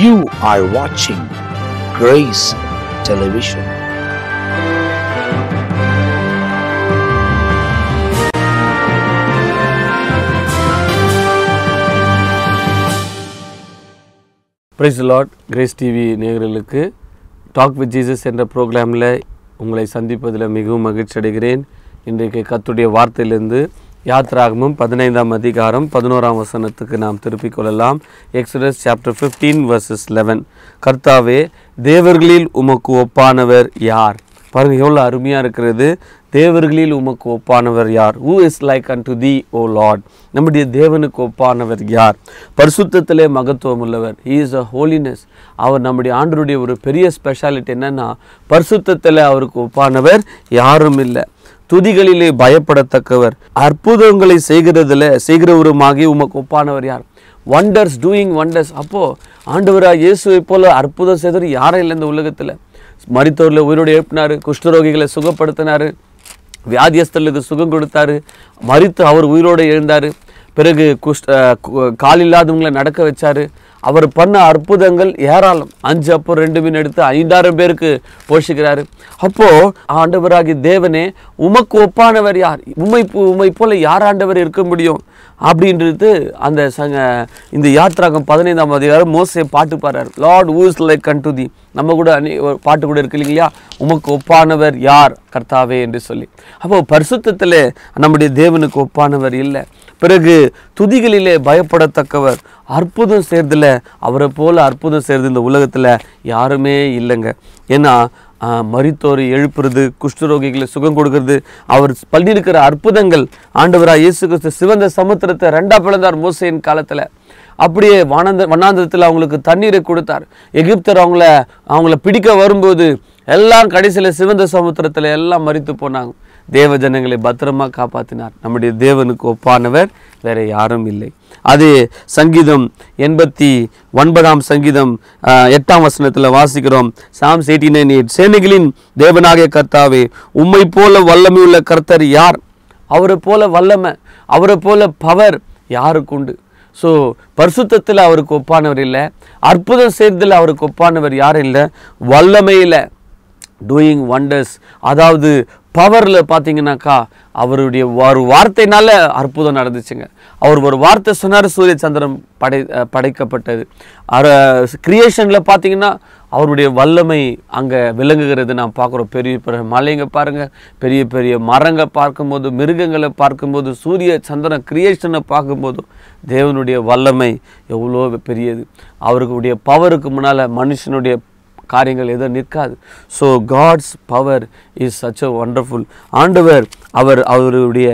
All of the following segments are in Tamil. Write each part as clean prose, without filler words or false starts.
You are watching Grace Television. Praise the Lord. Grace TV நேயர்களுக்கு டாக் வித் ஜீசஸ் என்ற ப்ரோக்ராமில் உங்களை சந்திப்பதில் மிகவும் மகிழ்ச்சி அடைகிறேன். இன்றைக்கு கர்த்தருடைய வார்த்தையிலிருந்து யாத்ராகமம் 15ஆம் அதிகாரம் 11ஆம் வசனத்துக்கு நாம் திருப்பிக் கொள்ளலாம். Exodus chapter 15 verses 11. கர்த்தாவே, தேவர்களில் உமக்கு ஒப்பானவர் யார்? பாருங்கள், எவ்வளோ அருமையாக இருக்கிறது. தேவர்களில் உமக்கு ஒப்பானவர் யார்? Who is like unto thee, O Lord? நம்முடைய தேவனுக்கு ஒப்பானவர் யார்? பரிசுத்தத்திலே மகத்துவம் உள்ளவர். He is a holiness. அவர் நம்முடைய ஆண்டவருடைய ஒரு பெரிய ஸ்பெஷாலிட்டி என்னன்னா, பரிசுத்தத்தில் அவருக்கு ஒப்பானவர் யாரும் இல்லை. துதிகளிலே பயப்படத்தக்கவர், அற்புதங்களை செய்கிறவருமாகி உமக்கு ஒப்பானவர் யார்? Wonders, doing wonders. அப்போது ஆண்டவராக இயேசுவை போல அற்புதம் செய்தவர் யாரும் இல்லை இந்த உலகத்தில். மரித்தோரில் உயிரோடு எழுப்பினார், குஷ்டரோகிகளை சுகப்படுத்தினார், வியாதியஸ்தர்களுக்கு சுகம் கொடுத்தாரு, மரித்து அவர் உயிரோடு எழுந்தார். பிறகு கால் இல்லாதவங்களை நடக்க வச்சார். அவர் பண்ண அற்புதங்கள் ஏராளம். 5 அப்போ 2 மீன் எடுத்து 5000 பேருக்கு போஷிக்கிறாரு. அப்போது ஆண்டவராகி தேவனே, உமக்கு ஒப்பானவர் யார்? உம்மை போல யார் ஆண்டவர் இருக்க முடியும் அப்படின்றது இந்த யாத்ராகம் 15ஆம் அதிகாரம் மோசே பாட்டு பாடுறார். Lord who is like unto thee. நம்ம கூட ஒரு பாட்டு கூட இருக்கு இல்லையா, உமக்கு ஒப்பானவர் யார் கர்த்தாவே என்று சொல்லி. அப்போது பரிசுத்தத்தில் நம்முடைய தேவனுக்கு ஒப்பானவர் இல்லை. பிறகு துதிகளிலே பயப்படத்தக்கவர், அற்புதம் செய்கிறதுல அவரை போல் அற்புதம் செய்கிறது இந்த உலகத்தில் யாருமே இல்லைங்க. ஏன்னா மரித்தோரை எழுப்புறது, குஷ்டரோகிகளை சுகம் கொடுக்கறது, அவர் பண்ணியிருக்கிற அற்புதங்கள். ஆண்டவராக இயேசு கிறிஸ்து சிவந்த சமுத்திரத்தை 2 பிளந்தார் மோசேயின் காலத்தில். அப்படியே வனாந்தரத்தில் அவங்களுக்கு தண்ணீரை கொடுத்தார். எகிப்தர் அவங்கள பிடிக்க வரும்போது எல்லாம் கடைசியில் சிவந்த சமுத்திரத்தில் எல்லாம் மரித்து போனாங்க. தேவ ஜனங்களை பத்திரமா காப்பாற்றினார். நம்முடைய தேவனுக்கு ஒப்பானவர் வேற யாரும் இல்லை. அது சங்கீதம் 89ஆம் சங்கீதம் 8ஆம் வசனத்தில் வாசிக்கிறோம். Psalms 89:8. சேனைகளின் தேவனாகிய கர்த்தாவே, உம்மை போல வல்லமை உள்ள கர்த்தர் யார்? அவரை போல வல்லமை, அவரை போல பவர் யாருக்கு உண்டு? ஸோ பரிசுத்தத்தில் அவருக்கு ஒப்பானவர் இல்லை, அற்புதம் செய்ததில் அவருக்கு ஒப்பானவர் யாரும் இல்லை. வல்லமையில், டூயிங் வண்டர்ஸ், அதாவது பவரில் பார்த்தீங்கன்னாக்கா அவருடைய ஒரு வார்த்தைனால அற்புதம் நடந்துச்சுங்க. அவர் ஒரு வார்த்தை சொன்னார், சூரிய சந்திரன் படைக்கப்பட்டது. கிரியேஷனில் பார்த்தீங்கன்னா அவருடைய வல்லமை அங்கே விளங்குகிறது நாம் பார்க்குறோம். பெரிய பெரிய மலைங்க பாருங்கள், பெரிய பெரிய மரங்கள் பார்க்கும்போது, மிருகங்களை பார்க்கும்போது, சூரிய சந்திரன் கிரியேஷனை பார்க்கும்போது தேவனுடைய வல்லமை எவ்வளோ பெரியது. அவருடைய பவருக்கு முன்னால் மனுஷனுடைய காரியங்கள் எதுவும் நிற்காது. So God's power is such a wonderful. ஆண்டவர் அவருடைய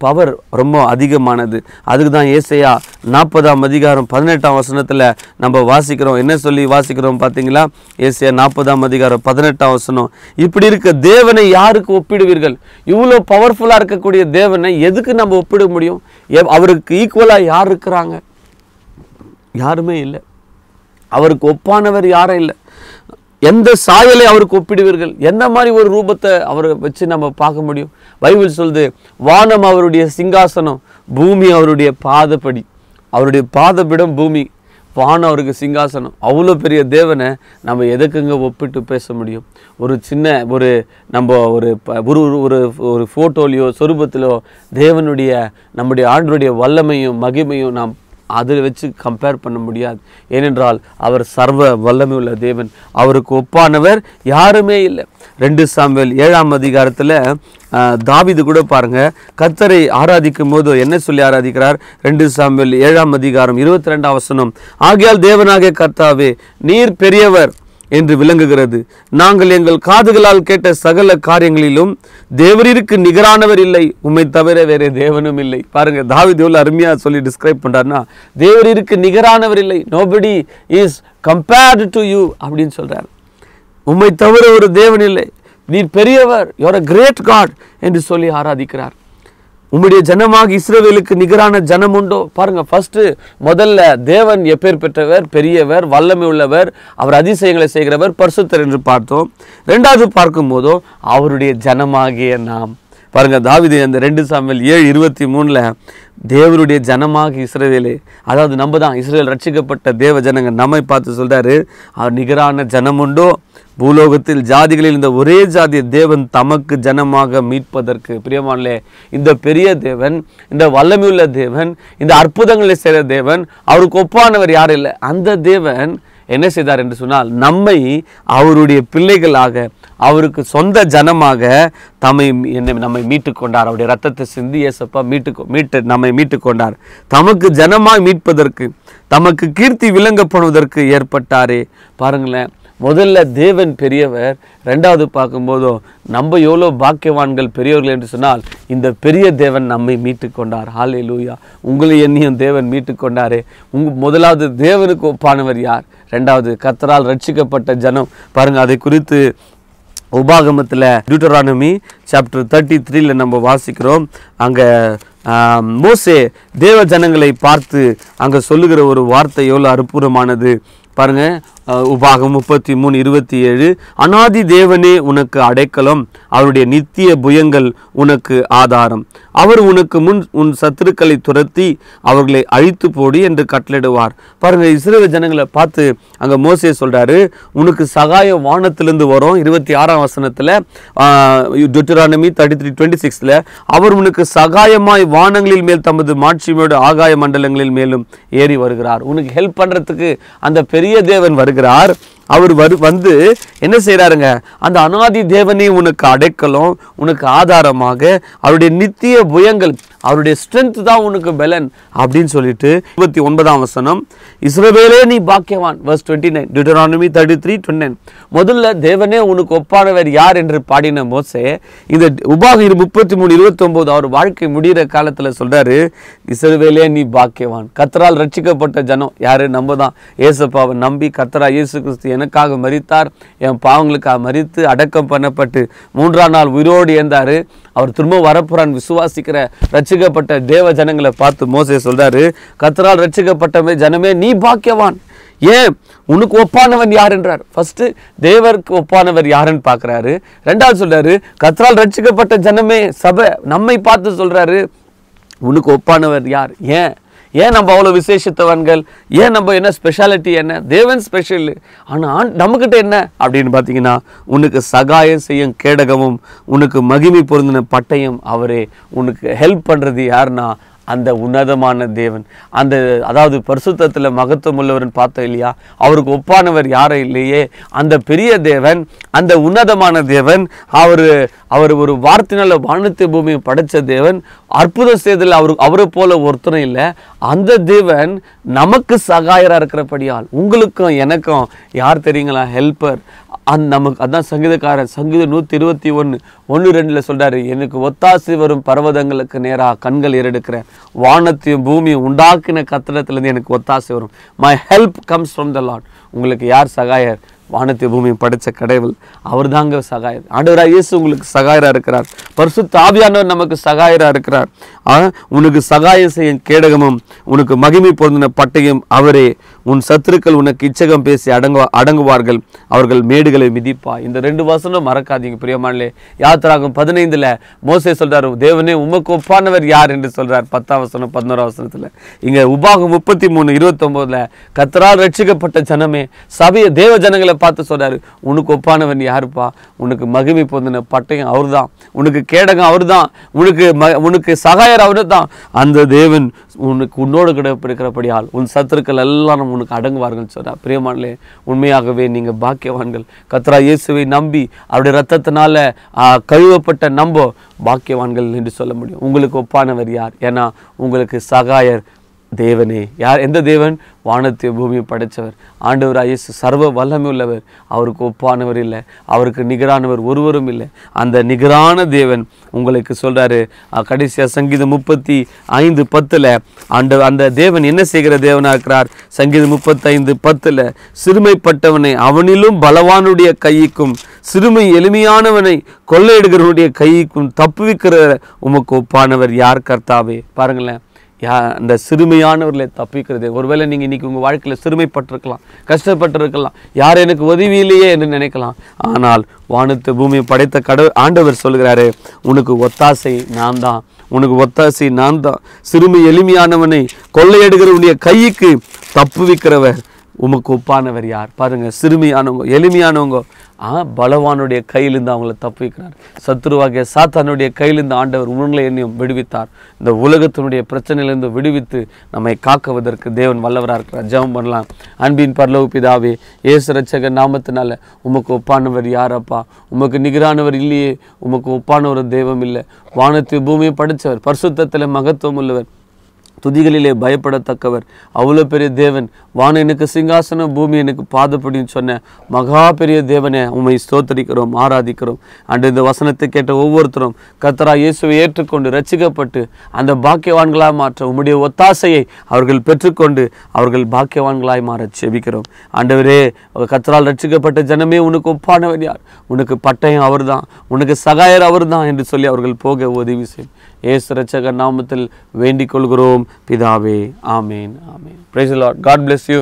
பவர் ரொம்ப அதிகமானது. அதுக்கு தான் ஏசாயா 40ஆம் அதிகாரம் 18ஆம் வசனத்தில் நம்ம வாசிக்கிறோம். என்ன சொல்லி வாசிக்கிறோம் பார்த்தீங்களா? ஏசாயா 40ஆம் அதிகாரம் 18ஆம் வசனம். இப்படி இருக்க தேவனை யாருக்கு ஒப்பிடுவீர்கள்? இவ்வளோ பவர்ஃபுல்லாக இருக்கக்கூடிய தேவனை எதுக்கு நம்ம ஒப்பிட முடியும்? அவருக்கு ஈக்குவலாக யார் இருக்கிறாங்க? யாருமே இல்லை. அவருக்கு ஒப்பானவர் யாரும் இல்லை. எந்த சாயலை அவருக்கு ஒப்பிடுவீர்கள்? எந்த மாதிரி ஒரு ரூபத்தை அவரை வச்சு நம்ம பார்க்க முடியும்? பைபிள் சொல்லுது, வானம் அவருடைய சிங்காசனம், பூமி அவருடைய பாதப்படி. அவருடைய பாதப்பிடம் பூமி, வானம் அவருக்கு சிங்காசனம். அவ்வளோ பெரிய தேவனை நம்ம எதுக்குங்க ஒப்பிட்டு பேச முடியும்? ஒரு சின்ன நம்ம ஒரு ஃபோட்டோலையோ சொரூபத்திலோ தேவனுடைய நம்முடைய ஆண்டவருடைய வல்லமையும் மகிமையும் நாம் அதில் வச்சு கம்பேர் பண்ண முடியாது. ஏனென்றால் அவர் சர்வ வல்லமை உள்ள தேவன். அவருக்கு ஒப்பானவர் யாருமே இல்லை. 2 சாமுவேல் 7ஆம் அதிகாரத்தில் தாவீது கூட பாருங்க, கர்த்தரை ஆராதிக்கும் போது என்ன சொல்லி ஆராதிக்கிறார்? 2 சாமுவேல் 7ஆம் அதிகாரம் 22ஆம் வசனம். ஆகையால் தேவனாகிய கர்த்தாவே, நீர் பெரியவர் என்று விளங்குகிறது. நாங்கள் எங்கள் காதுகளால் கேட்ட சகல காரியங்களிலும் தேவரீருக்கு நிகரானவர் இல்லை, உம்மை தவிர வேறு தேவனும் இல்லை. பாருங்க, தாவீது எவ்வளவு அருமையா சொல்லி டிஸ்கிரைப் பண்றாருன்னா, தேவரீருக்கு நிகரானவர் இல்லை, nobody is compared to you அப்படின்னு சொல்றார். உம்மை தவிர ஒரு தேவன் இல்லை, நீர் பெரியவர், யூஆர் a great God என்று சொல்லி ஆராதிக்கிறார். உம்முடைய ஜனமாக இஸ்ரவேலுக்கு நிகரான ஜனம் உண்டோ? பாருங்க, முதல்ல தேவன் எப்பேர் பெற்றவர், பெரியவர், வல்லமை உள்ளவர், அவர் அதிசயங்களை செய்கிறவர், பரிசுத்தர் என்று பார்த்தோம். 2வது பார்க்கும் போதோ அவருடைய ஜனமாகிய நாம். பாருங்க, தாவீது அந்த 2 சாமுவேல் 7:23 தேவனுடைய ஜனமாக இஸ்ரவேலே, அதாவது நம்ம தான் இஸ்ரவேல் ரட்சிக்கப்பட்ட தேவ ஜனங்க, நம்மை பார்த்து சொல்றாரு, அவர் நிகரான ஜனம் உண்டோ பூலோகத்தில் ஜாதிகளில் இந்த ஒரே ஜாதியை தேவன் தமக்கு ஜனமாக மீட்பதற்கு. பிரியமானே, இந்த பெரிய தேவன், இந்த வல்லமையுள்ள தேவன், இந்த அற்புதங்களை செய்கிற தேவன், அவருக்கு ஒப்பானவர் யாரும் இல்லை. அந்த தேவன் என்ன செய்தார் என்று சொன்னால், நம்மை அவருடைய பிள்ளைகளாக, அவருக்கு சொந்த ஜனமாக நம்மை மீட்டு கொண்டார். அவருடைய ரத்தத்தை சிந்தி ஏசப்பா நம்மை மீட்டு கொண்டார். தமக்கு ஜனமாய் மீட்பதற்கு, தமக்கு கீர்த்தி விளங்கப்படுவதற்கு ஏற்பட்டாரே. பாருங்களேன், முதல்ல தேவன் பெரியவர், ரெண்டாவது பார்க்கும்போதோ நம்ம எவ்வளோ பாக்கியவான்கள் பெரியவர்கள் என்று சொன்னால், இந்த பெரிய தேவன் நம்மை மீட்டு கொண்டார். ஹல்லேலூயா. உங்களை என்னையும் தேவன் மீட்டு கொண்டாரே. முதலாவது தேவனுக்கு ஒப்பானவர் யார்? ரெண்டாவது கர்த்தரால் ரட்சிக்கப்பட்ட ஜனம். பாருங்கள், அதை குறித்து உபாகமத்தில் டியூட்டரானமி சாப்டர் 33 நம்ம வாசிக்கிறோம். அங்கே மோசே தேவ ஜனங்களை பார்த்து அங்கே சொல்லுகிற ஒரு வார்த்தை எவ்வளோ அற்புதமானது பாருங்க. உபாகம் 33:27 அநாதி தேவனே உனக்கு அடைக்கலம், அவருடைய நித்திய புயங்கள் உனக்கு ஆதாரம். அவர் உனக்கு முன் உன் சத்துருக்களை துரத்தி அவர்களை அழித்து போடி என்று கட்டளிடுவார். பாருங்க, இஸ்ரவேல் ஜனங்களை பார்த்து அங்கே மோசே சொல்றாரு, உனக்கு சகாயம் வானத்திலிருந்து வரும். 26ஆம் வசனத்தில் டியூட்டரானமி 33:26 அவர் உனக்கு சகாயமாய் வானங்களில் மேல் தமது மாட்சிமையோடு ஆகாய மண்டலங்களில் மேலும் ஏறி வருகிறார். உனக்கு ஹெல்ப் பண்றதுக்கு அந்த பெரிய தேவன் வருகிறார். அவர் வந்து என்ன செய்யறாருங்க, அந்த அநாதி தேவனே உனக்கு அடைக்கலம், உனக்கு ஆதாரமாக, அவருடைய நித்திய புயங்கள், அவருடைய ஸ்ட்ரென்த் தான் உனக்கு பலன் அப்படின்னு சொல்லிட்டு 29ஆம் வசனம், இஸ்ரவேலே நீ பாக்கியவான். verse 29 டியூட்டரானமி 33:29 முதல்ல தேவனே உனக்கு ஒப்பானவர் யார் என்று பாடின மோசே இந்த உபாகம் 33:29 அவர் வாழ்க்கை முடிகிற காலத்துல சொல்றாரு, இஸ்ரவேலே நீ பாக்கியவான். கர்த்தரால் ரட்சிக்கப்பட்ட ஜனம் யாரு? நம்ம தான். ஏசப்பாவை நம்பி கர்த்தரா இயேசு கிறிஸ்து எனக்காக மரித்தார், என் பாவங்களுக்காக மரித்து அடக்கம் பண்ணப்பட்டு 3ஆம் நாள் உயிரோடு எழுந்தாரு, அவர் திரும்ப வரப்புறான் விசுவாசிக்கிற ரட்சிக்கப்பட்ட தேவ ஜனங்களை பார்த்து மோசே சொல்றாரு, கர்த்தரால் ரட்சிக்கப்பட்ட ஜனமே நீ பாக்கியவான். ஏன்? உனக்கு ஒப்பானவன் யார் என்றார். ஃபர்ஸ்ட் தேவருக்கு ஒப்பானவர் யாருன்னு பார்க்கிறாரு. ரெண்டாவது சொல்றாரு, கர்த்தரால் ரட்சிக்கப்பட்ட ஜனமே சபை நம்மை பார்த்து சொல்றாரு, உனக்கு ஒப்பானவர் யார்? ஏன் நம்ம அவ்வளோ விசேஷத்தவன்கள்? ஏன் நம்ம என்ன ஸ்பெஷாலிட்டி? என்ன தேவன் ஸ்பெஷல், ஆனால் நம்மக்கிட்ட என்ன அப்படின்னு பார்த்தீங்கன்னா, உனக்கு சகாயம் செய்யும் கேடகமும் உனக்கு மகிமை பொருந்தின பட்டயம் அவரே. உனக்கு ஹெல்ப் பண்ணுறது யாருன்னா அந்த உன்னதமான தேவன். அதாவது பரிசுத்தத்தில் மகத்துவம் உள்ளவர்னு பார்த்தோம் இல்லையா, அவருக்கு ஒப்பானவர் யாரும் இல்லையே. அந்த பெரிய தேவன், அந்த உன்னதமான தேவன், அவர் ஒரு வார்த்தையினால வானத்தை பூமியை படைச்ச தேவன், அற்புதம் செய்ததில் அவரை போல ஒருத்தரும் இல்லை. அந்த தேவன் நமக்கு சகாயராக இருக்கிறபடியால் உங்களுக்கும் எனக்கும் யார் தெரியுங்களா? ஹெல்ப்பர். நமக்கு அதான் சங்கீதக்காரன் சங்கீதம் 121:1-2 சொல்றாரு, எனக்கு ஒத்தாசி வரும் பர்வதங்களுக்கு நேராக கண்கள் ஏறெடுக்கிறேன், வானத்தையும் பூமியும் உண்டாக்கின கத்திரத்திலிருந்து எனக்கு ஒத்தாசி வரும். My help comes from the Lord. உங்களுக்கு யார் சகாயர்? வானத்தை பூமியை படைச்ச கடவுள், அவர் தாங்க சகாயர். ஆண்டவராக இயேசு உங்களுக்கு சகாயராக இருக்கிறார். பரிசுத்த ஆவியானவர் நமக்கு சகாயராக இருக்கிறார். உனக்கு சகாயம் செய்யும் கேடகமும் உனக்கு மகிமை பொருந்தின பட்டயம் அவரே. உன் சத்துருக்கள் உனக்கு இச்சகம் பேசி அடங்குவார்கள், அவர்கள் மேடுகளை மிதிப்பா. இந்த 2 வசனம் மறக்காதீங்க பிரியமானே. யாத்திராகம் 15 மோசே சொல்றாரு, தேவனே உமக்கு ஒப்பானவர் யார் என்று சொல்றார். 10ஆம் வசனம் 11ஆம் வசனத்தில். இங்க உபாகம் 33:29 கர்த்தரால் ரட்சிக்கப்பட்ட ஜனமே சபையை தேவ ஜனங்களை பார்த்து சொல்றாரு, உனக்கு ஒப்பானவன் யாருப்பா? உனக்கு மகிமை பொருந்தின பட்டயம் அவர் தான், உனக்கு கேடகம் அவர் தான், உனக்கு சகாயர் அவரு தான். அந்த தேவன் உன்னோடு கிடைக்கிறபடியால் உன் சத்துருக்கள் எல்லாம் உனக்கு அடங்குவார்கள் சொல்றார். பிரியமானே, உண்மையாகவே நீங்க பாக்கியவான்கள். கர்த்தரா இயேசுவை நம்பி அவருடைய ரத்தத்தினால கழுவப்பட்ட நம்ப பாக்கியவான்கள் என்று சொல்ல முடியும். உங்களுக்கு ஒப்பானவர் யார்? ஏன்னா உங்களுக்கு சகாயர் தேவனே. யார்? எந்த தேவன்? வானத்தை பூமியை படைத்தவர் ஆண்டவராக இயேசு சர்வ வல்லமை உள்ளவர். அவருக்கு ஒப்பானவர் இல்லை, அவருக்கு நிகரானவர் ஒருவரும் இல்லை. அந்த நிகரான தேவன் உங்களுக்கு சொல்றாரு. கடைசியாக சங்கீதம் 35:10 அந்த தேவன் என்ன செய்கிற தேவனாக இருக்கிறார்? சங்கீதம் 35:10 சிறுமைப்பட்டவனை அவனிலும் பலவானுடைய கைக்கும் சிறுமை எளிமையானவனை கொள்ளையிடுகிறவனுடைய கைக்கும் தப்புவிக்கிற உமக்கு ஒப்பானவர் யார் கர்த்தாவே? பாருங்களேன், அந்த சிறுமையானவர்களை தப்பிக்கிறது. ஒருவேளை நீங்கள் இன்றைக்கி உங்கள் வாழ்க்கையில் சிறுமைப்பட்டிருக்கலாம், கஷ்டப்பட்டிருக்கலாம், யார் எனக்கு உதவி இல்லையே என்று நினைக்கலாம். ஆனால் வானத்து பூமியை படைத்த ஆண்டவர் சொல்கிறாரு, உனக்கு ஒத்தாசை நான் தான், உனக்கு ஒத்தாசை நான் தான். சிறுமி எளிமையானவனை கொள்ளையடுகிற உடைய கைக்கு தப்புவிக்கிறவர் உமக்கு ஒப்பானவர் யார்? பாருங்கள், சிறுமியானவங்க எளிமையானவங்க பலவானுடைய கையிலிருந்து அவங்கள தப்புவிக்கிறார். சத்துருவாகிய சாத்தானுடைய கையிலிருந்து ஆண்டவர் உங்களை என்னையும் விடுவித்தார். இந்த உலகத்தினுடைய பிரச்சனையிலிருந்து விடுவித்து நம்மை காக்குவதற்கு தேவன் வல்லவராக இருக்கிறார். ஜெபம் பண்ணலாம். அன்பின் பரலோக பிதாவே, இயேசு இரட்சகர் நாமத்தினால உமக்கு ஒப்பானவர் யாரப்பா? உமக்கு நிகரானவர் இல்லையே, உமக்கு ஒப்பானவர் தெய்வம் இல்லை. வானத்தை பூமியை படைத்தவர், பரிசுத்தத்தில் மகத்துவம் உள்ளவர், துதிகளிலே பயப்படத்தக்கவர், அவ்வளோ பெரிய தேவன், வானம் எனக்கு சிங்காசனம், பூமி எனக்கு பாதப்படின்னு சொன்ன மகா பெரிய தேவனை உம்மை ஸ்தோத்தரிக்கிறோம், ஆராதிக்கிறோம். அன்று இந்த வசனத்தை கேட்ட ஒவ்வொருத்தரும் கர்த்தராகிய இயேசுவை ஏற்றுக்கொண்டு ரட்சிக்கப்பட்டு அந்த பாக்கியவான்களாக மாற்ற உம்முடைய ஒத்தாசையை அவர்கள் பெற்றுக்கொண்டு அவர்கள் பாக்கியவான்களாய் மாற செபிக்கிறோம். ஆண்டவரே, கர்த்தரால் ரட்சிக்கப்பட்ட ஜனமே உனக்கு ஒப்பானவர் யார்? உனக்கு பட்டயம் அவர் தான், உனக்கு சகாயர் அவர் தான் என்று சொல்லி அவர்கள் போக உதவி செய்யும். இயேசு இரட்சகர் நாமத்தில் வேண்டிக் கொள்கிறோம் பிதாவே. ஆமேன், ஆமேன். Praise the Lord. God bless you.